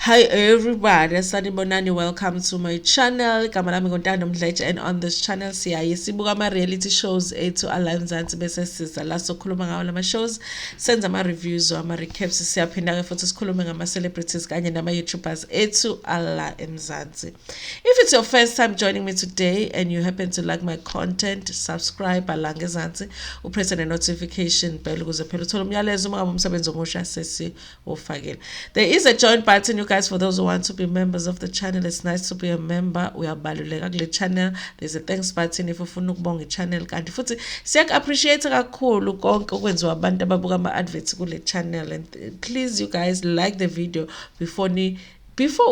Hi everybody, Sanibonani, welcome to my channel. Igama lami Ntando Mdletshe, and on this channel sibuka ama-reality shows ethu ala Mzansi bese siza la sokhuluma ngawo lama shows, senza ama-reviews ama-recaps, siyaphinda-ke futhi sikhulume ngama-celebrities kanye nama-YouTubers ethu ala Mzansi. If it's your first time joining me today and you happen to like my content, subscribe ala ngezansi, upress the notification bell ukuze phela uthole umyalezo uma ngabe umsebenzi omusha sesiwufakile. There is a join button, you guys, for those who want to be members of the channel. It's nice to be a member. Uyabaluleka kule channel. There's a thanks button if ufuna ukubonga i-channel, kanti futhi siyak-appreciate kakhulu konke okwenziwa abantu ababuka ama-adverts kule channel. And please, you guys, like the video before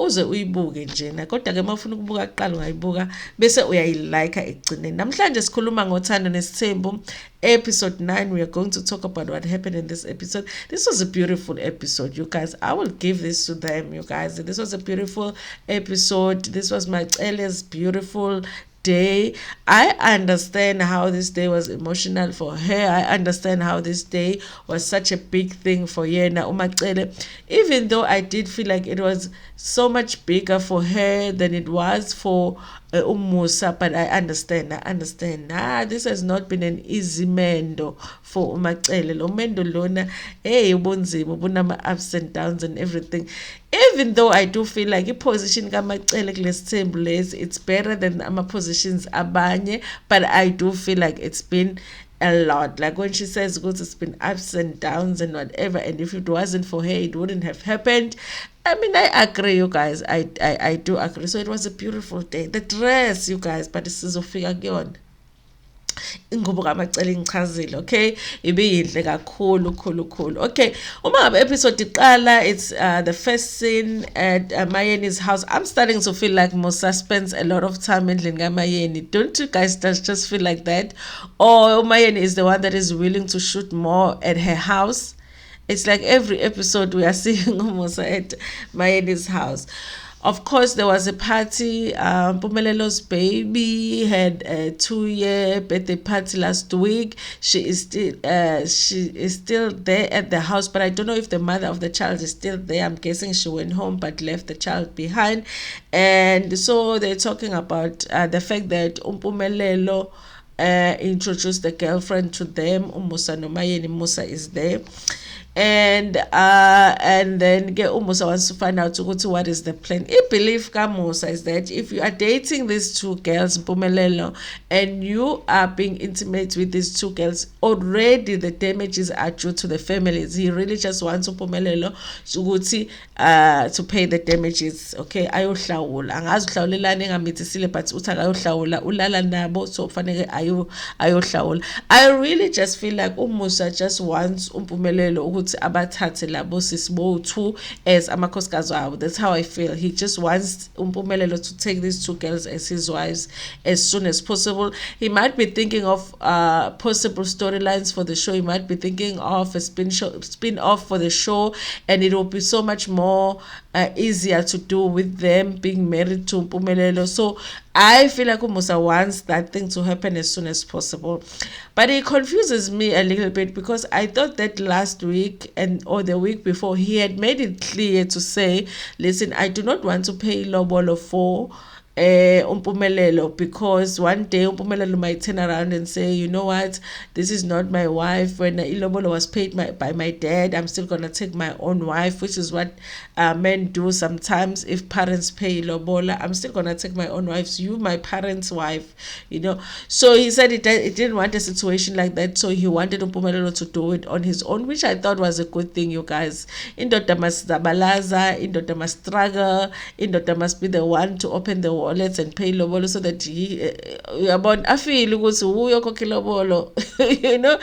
uze uyibuke njena, kodwa ke mawufuna ukubuka kuqala ungayibuka bese uyayilike ekugcineni. Namhlanje sikhuluma ngothando nesithembu episode 9. We are going to talk about what happened in this episode. This was a beautiful episode, you guys. I will give this to them, you guys. This was a beautiful episode. This was Macele's beautiful day. I understand how this day was emotional for her. I understand how this day was such a big thing for Yena Macele, even though I did feel like it was so much bigger for her than it was for Musa, but I understand. This has not been an easy mendo for Macele. Lo mendo lona ubunzima bunama ups and downs and everything. Even though I do feel like i-position kaMacele kulesithembu lesi, it's better than ama-positions abanye, but I do feel like it's been a lot. Like when she says it's been ups and downs and whatever, and if it wasn't for her it wouldn't have happened. I mean, I agree, you guys. I do agree. So it was a beautiful day. The dress, you guys, but this is Ofika Gion. Ingubo kaMacele ngichazile, okay, ibiyinhle kakhulu. Okay, uma ngabe episode iqala, it's the first scene at Mayeni's house. I'm starting to feel like Musa spends a lot of time endlini kaMayeni. Don't you guys just feel like that? Or Mayeni is the one that is willing to shoot more at her house? It's like every episode we are seeing Musa at Mayeni's house. Of course, there was a party. Pumelelo's baby had a 2-year birthday party last week. She is still there at the house, but I don't know if the mother of the child is still there. I'm guessing she went home but left the child behind. And so they're talking about the fact that Umpumelelo introduced the girlfriend to them. Musa no Mayeni, Musa is there. And then Musa wants to find out what is the plan. I believe Musa is that if you are dating these two girls, Mpumelelo, and you are being intimate with these two girls, already the damages are due to the families. He really just wants Mpumelelo to pay the damages. Okay, ayohlawula. Angazi uhlawulelani engamithisile, but uthi akayohlawula ulala nabo, so fanele ayohlawula. I really just feel like Musa just wants Mpumelelo abathathe labo sisibo 2 as amakhosikazi wabo. That's how I feel. He just wants Mpumelelo to take these two girls as his wives as soon as possible. He might be thinking of possible storylines for the show. He might be thinking of a spin-off for the show, and it will be so much more easier to do with them being married to Mpumelelo. So I feel like Musa wants that thing to happen as soon as possible. But it confuses me a little bit because I thought that last week or the week before he had made it clear to say, listen, I do not want to pay lobolo for Mpumelelo, because one day Mpumelelo might turn around and say, you know what, this is not my wife. When ilobolo was paid by my dad, I'm still gonna take my own wife, which is what men do sometimes. If parents pay ilobola, I'm still gonna take my own wife. So you my parents' wife, you know. So he said it didn't want a situation like that, so he wanted Mpumelelo to do it on his own, which I thought was a good thing, you guys. Indoda must zabalaza, indoda must struggle, indoda must be the one to open the wallets and pay lobolo, so that he about afil ukuthi uyokhokha lobolo, you know,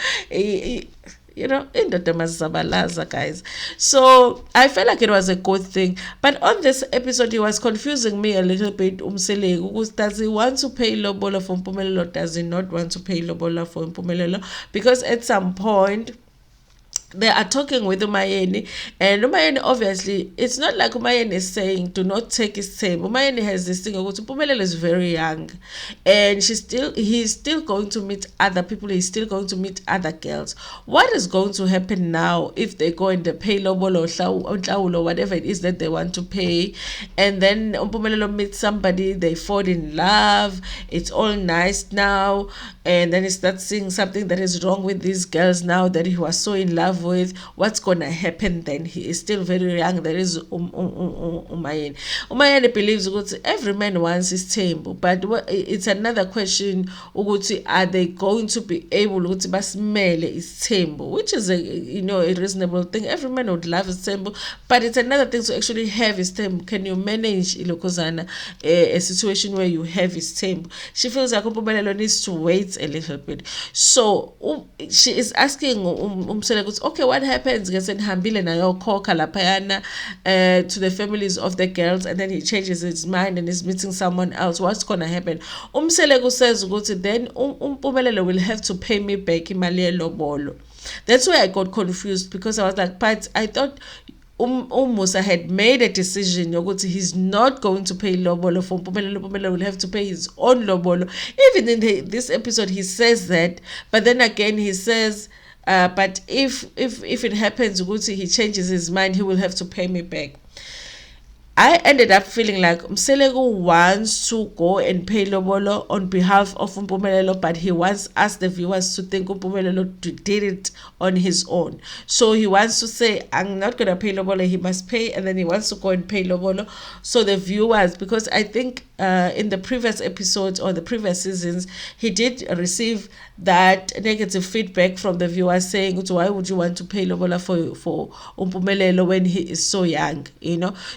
indoda mazabalaza, guys. So I felt like it was a good thing. But on this episode, he was confusing me a little bit. Does he want to pay lobolo for Mpumelelo? Does he not want to pay lobolo for Mpumelelo? Because at some point they are talking with Umayeni, and Umayeni, obviously, it's not like Umayeni is saying do not take his time. Umayeni has this thing of Mpumelelo is very young, and he's still going to meet other people, he's still going to meet other girls. What is going to happen now if they go and they pay lobolo or whatever it is that they want to pay, and then Mpumelelo meets somebody, they fall in love, it's all nice now, and then he starts seeing something that is wrong with these girls now that he was so in love with. What's gonna happen then? He is still very young. There is Umayeni. Umayeni believes that every man wants his temple, but it's another question. Are they going to be able to smell his temple, which is a reasonable thing. Every man would love his temple, but it's another thing to actually have his temple. Can you manage a situation where you have his temple? She feels like Mpumelelo needs to wait a little bit. So she is asking Umsele, okay, what happens to the families of the girls, and then he changes his mind and is meeting someone else? What's gonna happen? Umsele says then Mpumelelo will have to pay me back imali lobolo. That's why I got confused, because I was like, but I thought Musa had made a decision yokuthi he's not going to pay lobolo for Mpumelelo. Mpumelelo will have to pay his own lobolo. Even in this episode he says that, but then again he says but if it happens ukuthi he changes his mind, he will have to pay me back. I ended up feeling like Mselego wants to go and pay lobolo on behalf of Mpumelelo, but he wants us, the viewers, to think Mpumelelo did it on his own. So he wants to say, I'm not going to pay lobolo, he must pay, and then he wants to go and pay lobolo. So the viewers, because I think in the previous episodes or the previous seasons, he did receive that negative feedback from the viewers saying, why would you want to pay lobola for Mpumelelo when he is so young,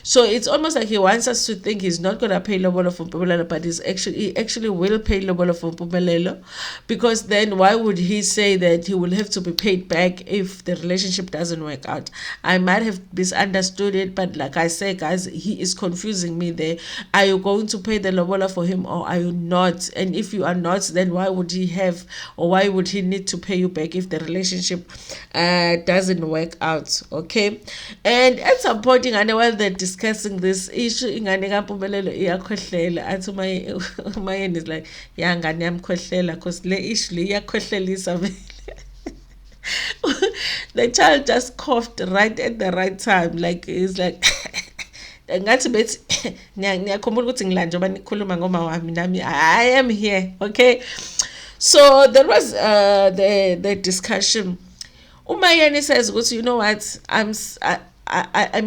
So it's almost like he wants us to think he's not going to pay lobola for Mpumelelo, but he actually will pay lobola for Mpumelelo, because then why would he say that he will have to be paid back if the relationship doesn't work out? I might have misunderstood it, but like I say, guys, he is confusing me there. Are you going to pay the lobola for him, or are you not? And if you are not, then why would he have, or why would he need to pay you back if the relationship doesn't work out? Okay. And at some point while they're discussing this issue, Mpumelelo iyakhohlela, athi Umayeni is like, yeah, ngane yamkhohlela because le issue iyakhohlelisa vele. The child just coughed right at the right time, like he's like ngathi bethi ngiyakhumbula ukuthi ngilanjeba nikhuluma ngoma wami nami I am here. Okay, so there was the discussion. Umayeni says, you know what, I'm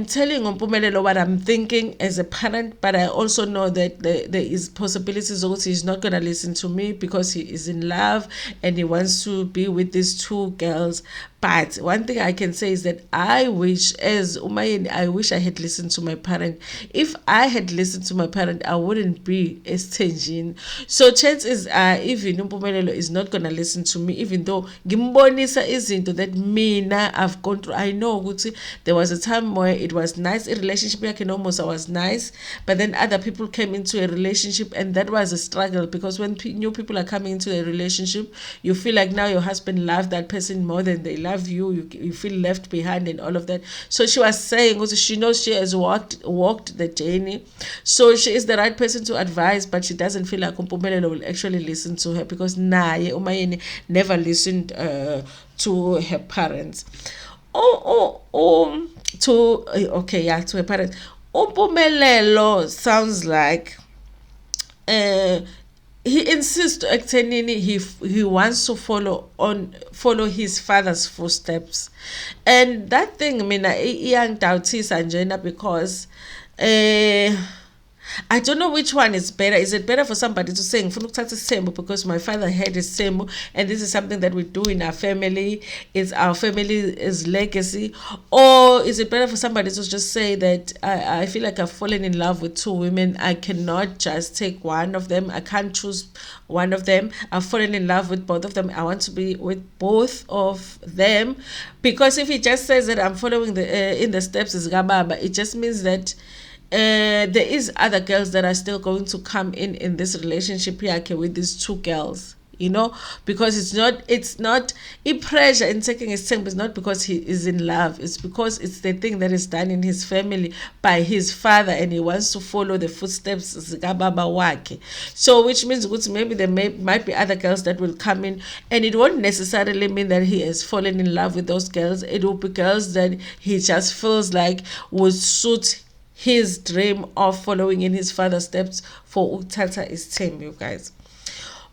telling Mpumelelo what I'm thinking as a parent, but I also know that there is possibilities of he's not going to listen to me because he is in love and he wants to be with these two girls. But one thing I can say is that I wish, as Umayeni, I wish I had listened to my parent. If I had listened to my parent, I wouldn't be as Tenjin. So chances are, even Mpumelelo is not going to listen to me, even though Gimbonisa izinto that mina I've gone through. I know ukuthi there was a time where it was nice, a relationship like Musa was nice, but then other people came into a relationship and that was a struggle, because when new people are coming into a relationship, you feel like now your husband loved that person more than they love you feel left behind and all of that. So she was saying also she knows she has walked the journey, so she is the right person to advise, but she doesn't feel like Mpumelelo will actually listen to her, because Umayeni never listened to her parents. To her parents. Mpumelelo sounds like he insists he wants to follow his father's footsteps, and that thing mina iyangidouthisa njena, because I don't know which one is better. Is it better for somebody to say ngifuna ukuthatha isembu because my father had a sembu and this is something that we do in our family, it's our family's legacy? Or is it better for somebody to just say that I feel like I've fallen in love with two women, I cannot just take one of them, I can't choose one of them, I've fallen in love with both of them, I want to be with both of them? Because if he just says that I'm following in the steps of Gababa, it just means that there is other girls that are still going to come in this relationship here with these two girls, because it's not pressure in taking his time. It's not because he is in love. It's because it's the thing that is done in his family by his father, and he wants to follow the footsteps zikababa wakhe. So which means maybe there might be other girls that will come in, and it won't necessarily mean that he has fallen in love with those girls. It will be girls that he just feels like would suit his dream of following in his father's steps for Uthando Nesthembu, you guys.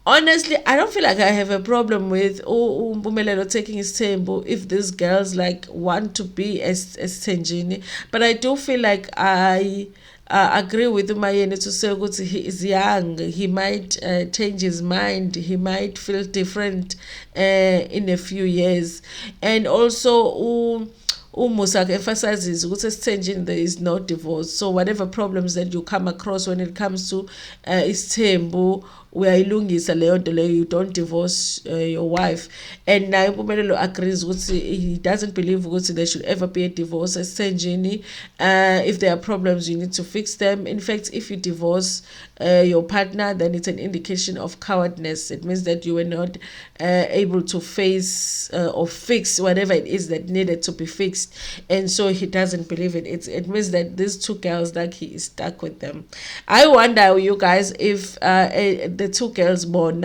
Honestly, I don't feel like I have a problem with Mpumelelo taking his tempo if these girls like want to be as Tenjini. But I do feel like I agree with Umayeni to say that he is young. He might change his mind. He might feel different in a few years. And also, Musa emphasizes that there is no divorce. So whatever problems that you come across when it comes to isithembu, uyayilungisa leyo nto leyo, you don't divorce your wife. And now Mpumelelo agrees he doesn't believe there should ever be a divorce esithenjini. If there are problems, you need to fix them. In fact, if you divorce your partner, then it's an indication of cowardness. It means that you were not able to face or fix whatever it is that needed to be fixed, and so he doesn't believe it. It means that these two girls, like, he is stuck with them. I wonder, you guys, if the two girls born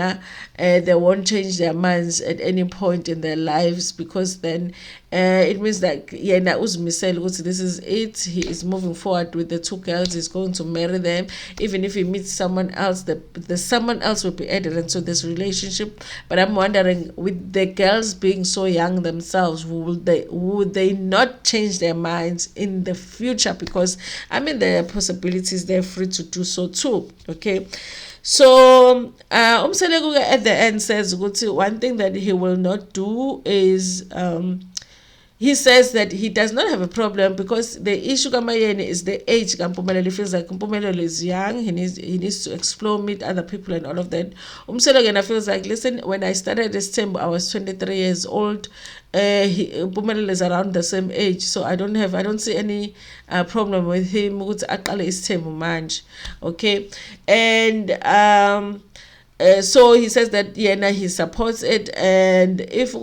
they won't change their minds at any point in their lives, because then it means that Macele, this is it. He is moving forward with the two girls. He's going to marry them. Even if he meets someone else, the someone else will be added into this relationship. But I'm wondering, with the girls being so young themselves, would they not change their minds in the future? Because there are possibilities. They're free to do so too. Okay. So Umselekuke at the end says one thing that he will not do is he says that he does not have a problem, because the issue kamayeni is the age. Mpumelelo, he feels like Mpumelelo is young. He needs to explore, meet other people and all of that. Umselekuke feels like, listen, when I started this term, I was 23 years old. Mpumelelo is around the same age, so I don't see any problem with him ukuthi aqale isithembu manje. Okay. And so he says that he supports it, and if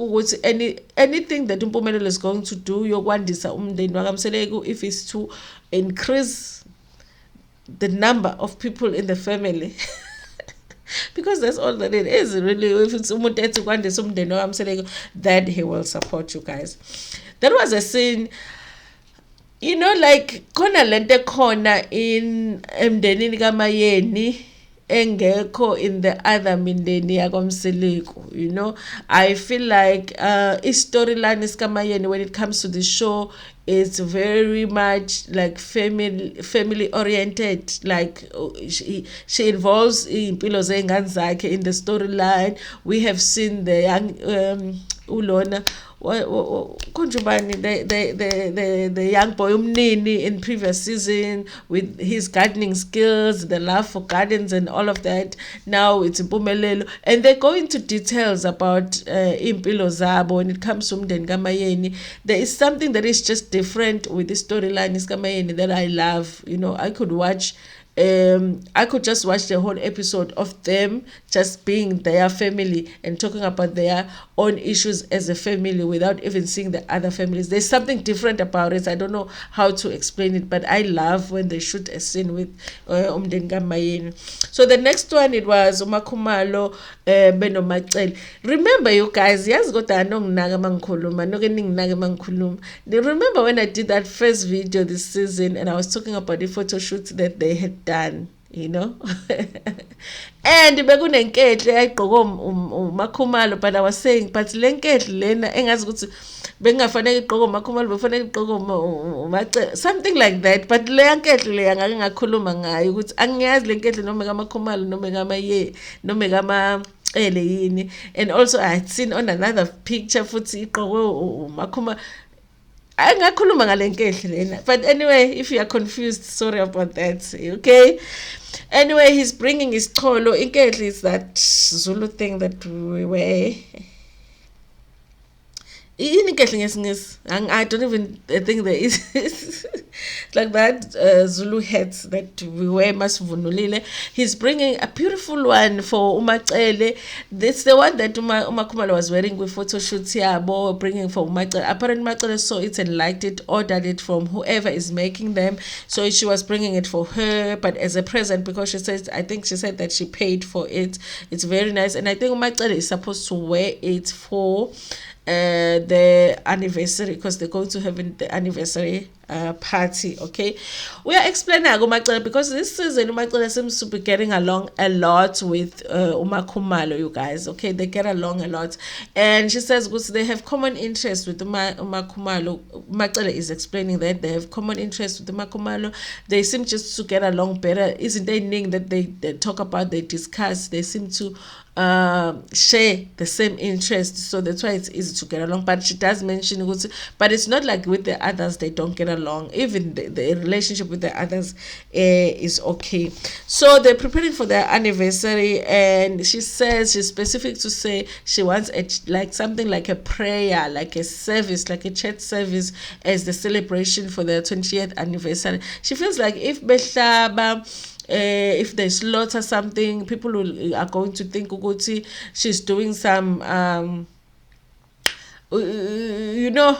anything that Mpumelelo is going to do, yokwandisa umndeni wakamseleko, if it's to increase the number of people in the family, because that's all that it is really. If it's umuntu ethi kwandisa umndeni wakamseleko, that he will support, you guys. That was a scene, like khona lento khona in emndenini kamayeni engekho in the other mindeni yakwamseleko. I feel like storyline iskamayeni, when it comes to the show, it's very much like family oriented. Like she involves impilo zengane zakhe in the storyline. We have seen the young ulona Kunjubani, the young boy Umnini in previous season, with his gardening skills, the love for gardens and all of that. Now it's Mpumelelo, and they go into details about impilo zabo when it comes to umndeni kamayeni. There is something that is just different with the storyline is kamayeni that I love. I could just watch the whole episode of them just being their family and talking about their own issues as a family without even seeing the other families. There's something different about it. I don't know how to explain it, but I love when they shoot a scene with umndeni kamayeni. So the next one, it was uMakhumalo beno Macele. Remember, you guys, remember when I did that first video this season and I was talking about the photo shoot that they had done, and bekunenkethle ayigqoke uMakhumalo, but I was saying, but le nkethle lena engazi ukuthi bengafanele igqoke uMakhumalo, befanele igqoke uMacele, something like that. But le nkethle le ngake ngakhuluma ngayo ukuthi angiyazi le nkethle noma kaMakhumalo noma kamaye noma kamaCele yini. And also I had seen on another picture futhi igqoke uMakhumalo. But anyway, if you are confused, sorry about that. Okay. Anyway, he's bringing his cholo. Inkethle is that Zulu thing that we wear. Ini kahle ngesingisi. I don't even think there is like that Zulu hats that we wear masivunulile. He's bringing a beautiful one for Macele. This the one that Khumalo was wearing with photo shoots here, bringing for Macele. Apparently Macele saw it and liked it, ordered it from whoever is making them. So she was bringing it for her, but as a present, because she says, I think she said that she paid for it. It's very nice, and I think Macele is supposed to wear it for the anniversary, because they're going to have the anniversary party. Okay, we are explaining Macele because this season Macele seems to be getting along a lot with Khumalo, you guys. Okay, they get along a lot, and she says because they have common interest with Khumalo. Macele is explaining that they have common interest with Khumalo. They seem just to get along better. Isn't they thing that they talk about, they discuss, they seem to share the same interest, so that's why it's easy to get along. But she does mention, but it's not like with the others they don't get along. Even the relationship with the others is okay. So they're preparing for their anniversary, and she says she's specific to say she wants like something like a prayer, like a service, like a church service as the celebration for their 20th anniversary. She feels like if Behlaba, if they slaughter something, people are going to think Uguti she's doing some you know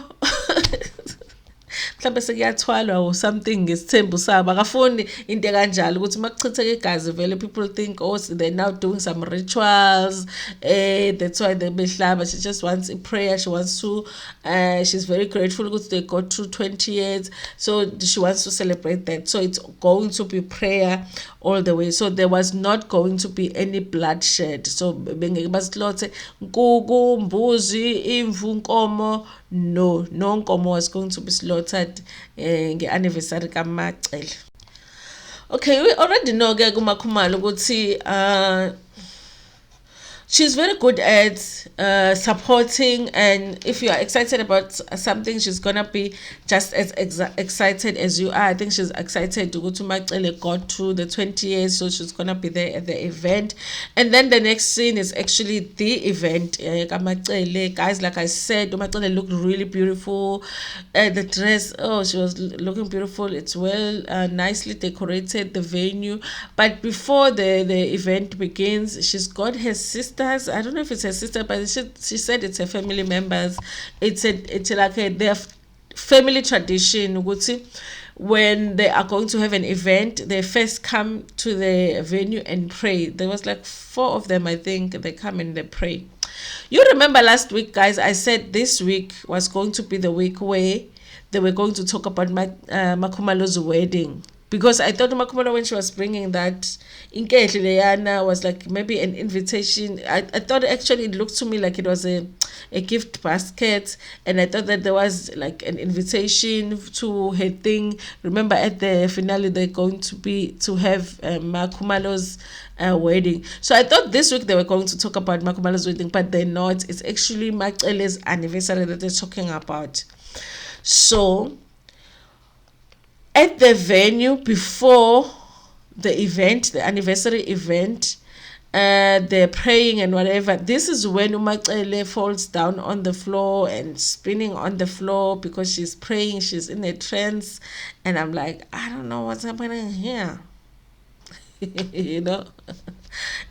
mhlawumbe sekuyathwalwa or something ngesithembu sabo. Akafuni into kanjalo ukuthi makuchitheka igazi vele people think, oh, they're now doing some rituals, that's why they behlaba. She just wants a prayer. She wants to she's very grateful because they got through 20 years, so she wants to celebrate that. So it's going to be prayer all the way. So there was not going to be any bloodshed. So bengeke basilothe nkuku, mbuzi, imvu, nkomo. No nkomo was going to be slaughtered nge-anniversary kaMacele. Okay, we already know ke kuMakhumalo ukuthi she's very good at supporting, and if you are excited about something, she's gonna be just as excited as you are. I think she's excited to go to Macele, got through the 20 years, so she's gonna be there at the event. And then the next scene is actually the event. Macele, guys, like I said, Macele looked really beautiful. The dress, oh, she was looking beautiful. It's well nicely decorated, the venue. But before the event begins, she's got her sister. I don't know if it's her sister, but she said it's her family members. It's like their family tradition. When they are going to have an event, they first come to the venue and pray. There was like 4 of them, I think. They come and they pray. You remember last week, guys, I said this week was going to be the week where they were going to talk about Makhumalo's wedding. Because I thought Makhumalo, when she was bringing that Inkehle Leyana, was like maybe an invitation. I thought actually it looked to me like it was a gift basket, and I thought that there was like an invitation to her thing. Remember at the finale they're going to have Makhumalo's wedding. So I thought this week they were going to talk about Makhumalo's wedding, but they're not. It's actually Macele's anniversary that they're talking about. So at the venue before the event, the anniversary event, they're praying and whatever. This is when Macele falls down on the floor and spinning on the floor because she's praying. She's in a trance, and I'm like, I don't know what's happening here. You know,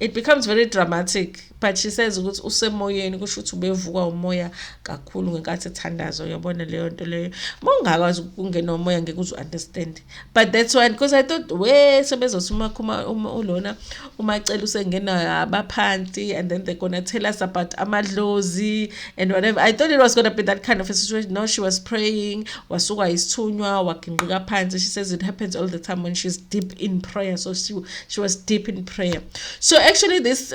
it becomes very dramatic. But she says ukuthi usemoyeni, kusho ukuthi ubevuka umoya kakhulu ngenkathi ethandazo. Uyabona leyo nto leyo, mongakazi ukungena umoya ngeke uzu understand. But that's why, because I thought we sebezothi ulona uMacele usengena abaphansi, and then they're gonna tell us about amadlozi and whatever. I thought it was gonna be that kind of a situation. No, she was praying, wasuka isithunywa wakinqika phansi. She says it happens all the time when she's deep in prayer. So she was deep in prayer. So actually this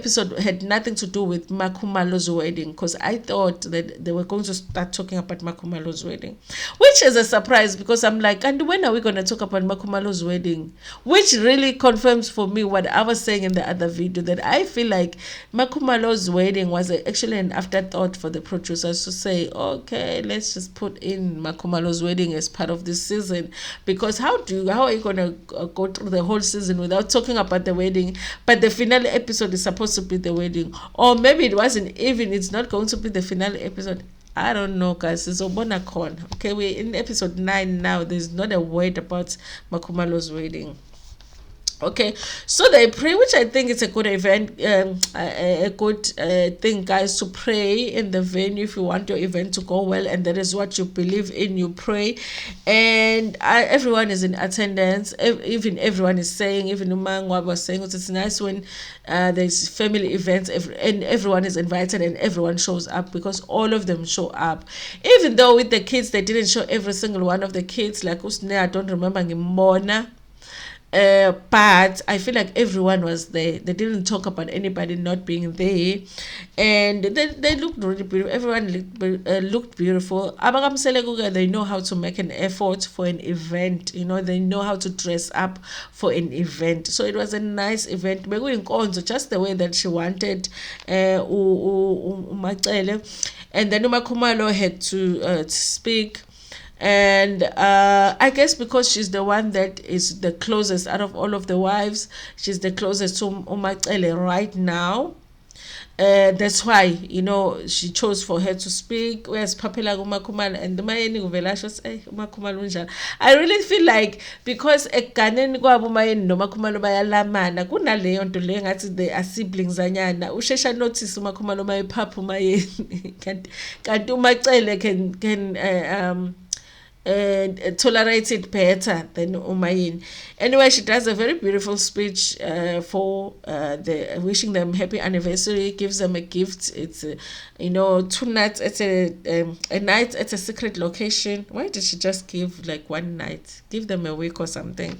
episode had nothing to do with Makhumalo's wedding, because I thought that they were going to start talking about Makhumalo's wedding, which is a surprise, because I'm like, and when are we going to talk about Makhumalo's wedding? Which really confirms for me what I was saying in the other video, that I feel like Makhumalo's wedding was actually an afterthought for the producers to say, okay, let's just put in Makhumalo's wedding as part of this season, because how are you going to go through the whole season without talking about the wedding? but the finale episode is supposed to be the wedding, or maybe it wasn't even. It's not going to be the finale episode. I don't know, guys. It's Obonacon. Okay, we're in episode 9 now. There's not a word about Makumalo's wedding. Okay, so they pray, which I think is a good event, a good thing, guys, to pray in the venue if you want your event to go well, and that is what you believe in. You pray, and everyone is in attendance. Even everyone is saying, even Umangwa was saying, it's nice when there's family events, and everyone is invited and everyone shows up, because all of them show up. Even though with the kids, they didn't show every single one of the kids. Like Usne, I don't remember Ngimona. But I feel like everyone was there. They didn't talk about anybody not being there, and they looked really beautiful. Everyone looked beautiful. Abakamsele, they know how to make an effort for an event. They know how to dress up for an event. So it was a nice event. Just the way that she wanted. Macele, and then Umakumalo had to speak. And I guess because she's the one that is the closest out of all of the wives, she's the closest to Macele right now. That's why, she chose for her to speak. Whereas Papela Umakumal and the Mayeni Uvelasha say Umakumalunja. I really feel like because Ekanen Guabumayan no Makumalo Bayalamana, Kuna Leon to Leon at they are siblings anyana. Ushesha notice Umakumalo my papu Mayen can do Macele can tolerate it better than Umayin. Anyway, she does a very beautiful speech for the wishing them happy anniversary, gives them a gift. It's 2 nights at a night at a secret location. Why did she just give like 1 night? Give them a week or something.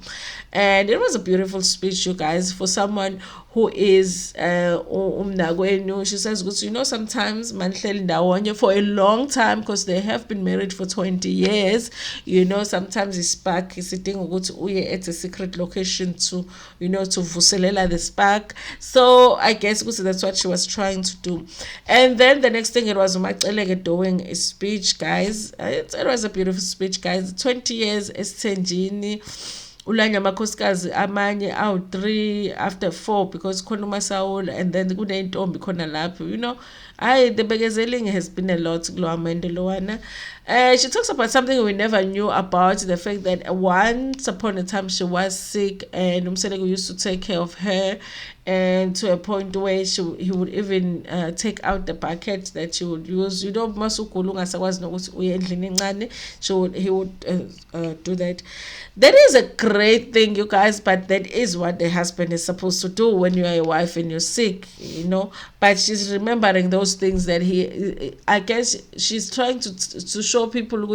And it was a beautiful speech, you guys, for someone who is umnagwenu. She says, sometimes Manhleli Ndawonye for a long time, because they have been married for 20 years. Sometimes it's spark is sitting at a secret location to vuselela the spark. So I guess that's what she was trying to do. And then the next thing, it was Macele doing a speech, guys. It was a beautiful speech, guys. 20 years Estenjini. Ulanya makhosikazi amanye 3 after 4, because khona uMasaul and then kunentombi khona lapho. The begezeling has been a lot. She talks about something we never knew about, the fact that once upon a time she was sick, and Umseleko used to take care of her, and to a point where he would even take out the bucket that she would use. Masukulunga sakwazi nokuthi uye endlini encane. He would do that. That is a great thing, you guys, but that is what the husband is supposed to do when you are a wife and you're sick, But she's remembering those things that I guess she's trying to show people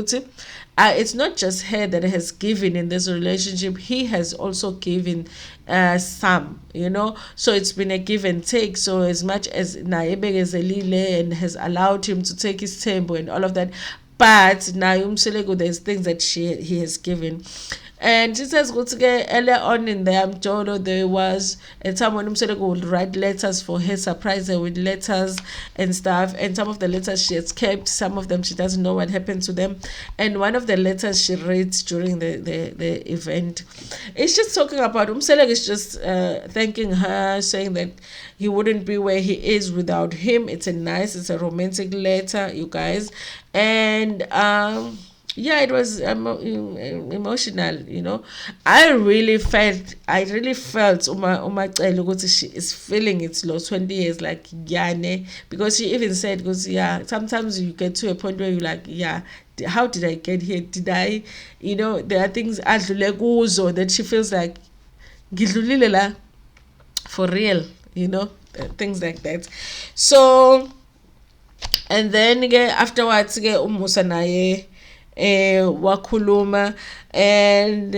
it's not just her that has given in this relationship. He has also given some, So it's been a give and take. So as much as Naebe Zelile and has allowed him to take his tempo and all of that, but Nayum Selego, there's things that he has given. And she says, earlier on in the Amjolo, there was a time when Umseleko would write letters for her, surprise her with letters and stuff. And some of the letters she has kept, some of them she doesn't know what happened to them. And one of the letters she reads during the event, it's just talking about Umseleko is just thanking her, saying that he wouldn't be where he is without him. It's a romantic letter, you guys. And it was emotional, I really felt Umacele ukuthi she is feeling it lost 20 years, like Yane, because she even said, sometimes you get to a point where you're like, how did I get here? Did I, there are things that she feels like ngidlulile la for real, things like that. So, and then afterwards Musa naye wakhuluma, and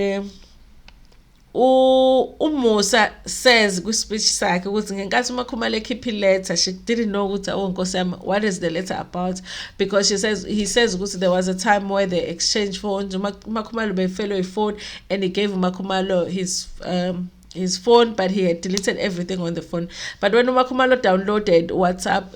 uMusa says kwi-speech sakhe ukuthi ngenkathi uMakhumalo ekhipha letter, she didn't know ukuthi Nkosi yami, what is the letter about, because he says ukuthi there was a time where they exchanged phones. Umakhumalo befell a phone, and he gave Umakhumalo his phone, but he had deleted everything on the phone. But when Umakhumalo downloaded WhatsApp,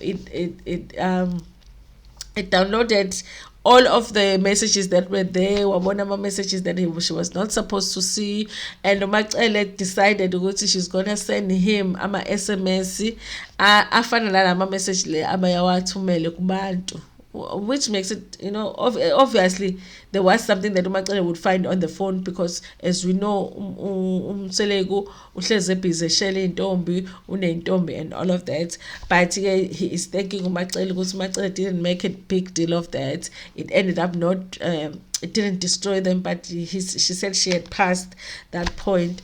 it downloaded all of the messages that were there were one of the messages that she was not supposed to see, and Macele decided ukuthi she's gonna send him ama SMS afana nalama message le abayawathumele kubantu, which makes it, obviously there was something that Macele would find on the phone, because as we know umselegu uhleze busy shele intombi unentombi and all of that, but he is thinking Macele ukuthi Macele didn't make a big deal of that. It ended up not it didn't destroy them, but she said she had passed that point.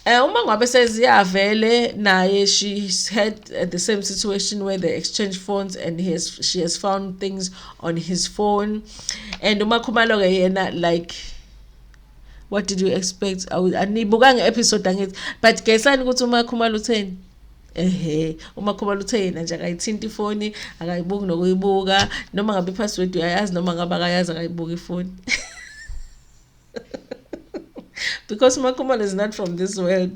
Uma ngabe seziyavele naye, she's had the same situation where they exchange phones, and she has found things on his phone, and uma Khumalo ke yena, like, what did you expect? Anibukanga episode angithi, but gesani ukuthi uma Khumalo utheni, uma Khumalo uthe yena nje akayithinta ifoni, akayibuki nokuyibuka, noma ngabe ipassword uyayazi, noma ngabe akayazi akayibuka ifoni. Because Khumalo is not from this world.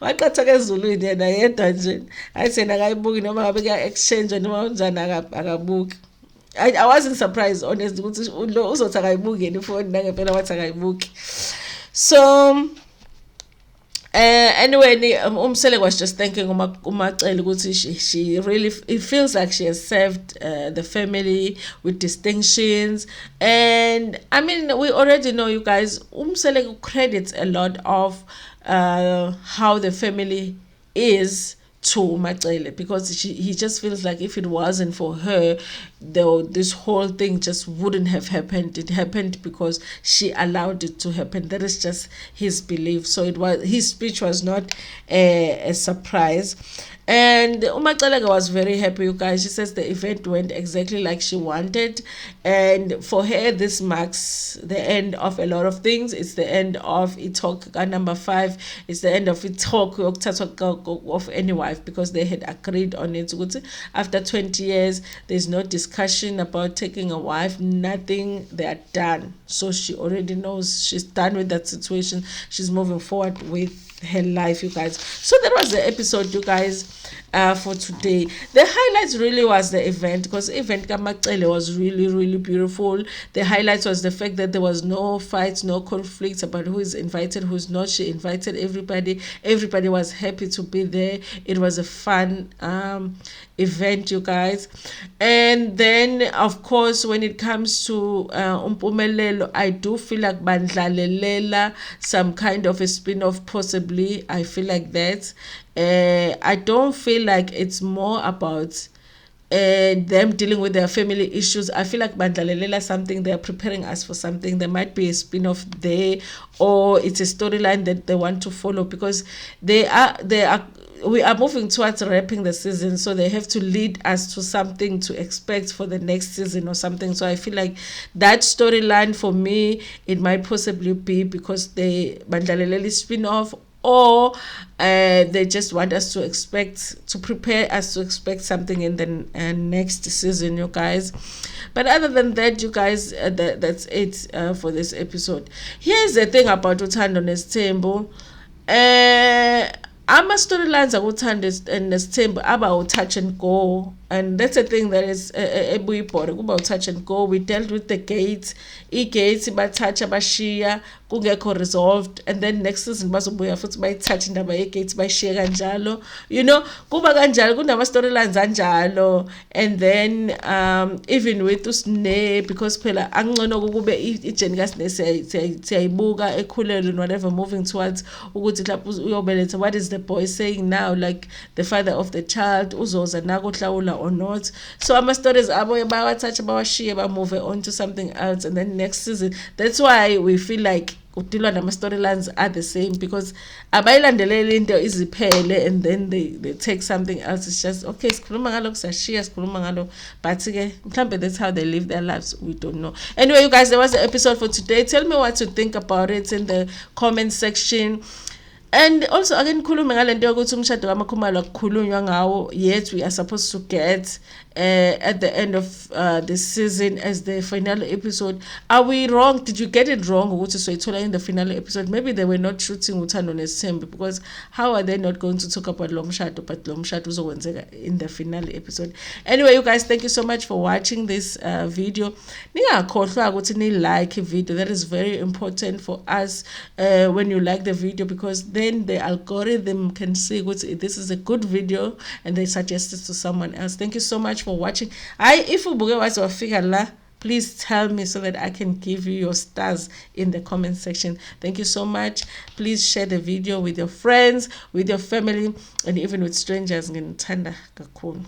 Waqatha ke Zulu yena yedwa nje, ayithena akayibuki noma ngabe kuya exchange noma unjani akabuki. I wasn't surprised, honestly, ukuthi lo uzothi akayibuki yena ifoni, nangempela wathi akayibuki. So anyway, Umsele was just thanking Macele ukuthi she really, it feels like she has served the family with distinctions. And I mean, we already know, you guys, Umsele credits a lot of how the family is to Macele, because he just feels like if it wasn't for her, this whole thing just wouldn't have happened. It happened because she allowed it to happen. That is just his belief. So his speech was not a surprise. And Macele was very happy, you guys. She says the event went exactly like she wanted, and for her this marks the end of a lot of things. It's the end of talk number 5. It's the end of talk of any wife, because they had agreed on it. After 20 years, there's no discussion about taking a wife, nothing. They are done. So she already knows she's done with that situation. She's moving forward with her life, you guys. So that was the episode, you guys, for today. The highlights really was the event, because event Macele was really, really beautiful. The highlights was the fact that there was no fights, no conflicts about who is invited, who's not. She invited everybody. Everybody was happy to be there. It was a fun event, you guys. And then, of course, when it comes to Umpumelelo, I do feel like Bandlalelela, some kind of a spin-off, possibly. I feel like that. I don't feel like it's more about them dealing with their family issues. I feel like Bandlalelela something, they're preparing us for something. There might be a spin-off there, or it's a storyline that they want to follow, because we are moving towards wrapping the season, so they have to lead us to something to expect for the next season or something. So I feel like that storyline, for me, it might possibly be because they Bandlalele spin-off, or they just want us to prepare us to expect something in the next season, you guys. But other than that, you guys, that's it for this episode. Here's the thing about Uthando Nesthembu. Ama storylines Uthando Nesthembu about touch and go, and that's a thing that is about touch and go. We dealt with the gates, gates touch abashiya kungekho resolved, and then next season bazobuya futhi bayithatha indaba ye-gates bayishiye kanjalo, kuba kanjalo, kunama storylines anjalo. And then even with uSne, because phela angcono kube ijeni kaSne siyayibuka ekhulelwe and whatever, moving towards ukuthi lapho uyobeletha, what is the boy saying now, like the father of the child uzoza nako hlawula or not. So ama stories abo bawathatha bawashiye move on to something else, and then next season, that's why we feel like kudilwa nama storylines are the same, because abayilandeleli into iziphele and then they take something else. It's just okay, sikhuluma ngalo kusashiya, sikhuluma ngalo, but ke mhlambe that's how they live their lives. We don't know. Anyway, you guys, that was the episode for today. Tell me what you think about it in the comment section. And also again khulume ngalento yokuthi umshado kaMakhumalo akukhulunywa ngawo, yet we are supposed to get at the end of this season as the final episode. Are we wrong? Did you get it wrong ukuthi soyithola in the final episode? Maybe they were not shooting Uthando Nesthembu, because how are they not going to talk about lo mshado, but lo mshado uzokwenzeka in the final episode? Anyway, you guys, thank you so much for watching this video. Ningakhohlwa ukuthi ni like video. That is very important for us when you like the video, because then the algorithm can see this is a good video and they suggest it to someone else. Thank you so much for watching. If ubuke wazi wafika la, please tell me so that I can give you your stars in the comment section. Thank you so much. Please share the video with your friends, with your family, and even with strangers. Ntando kakhulu.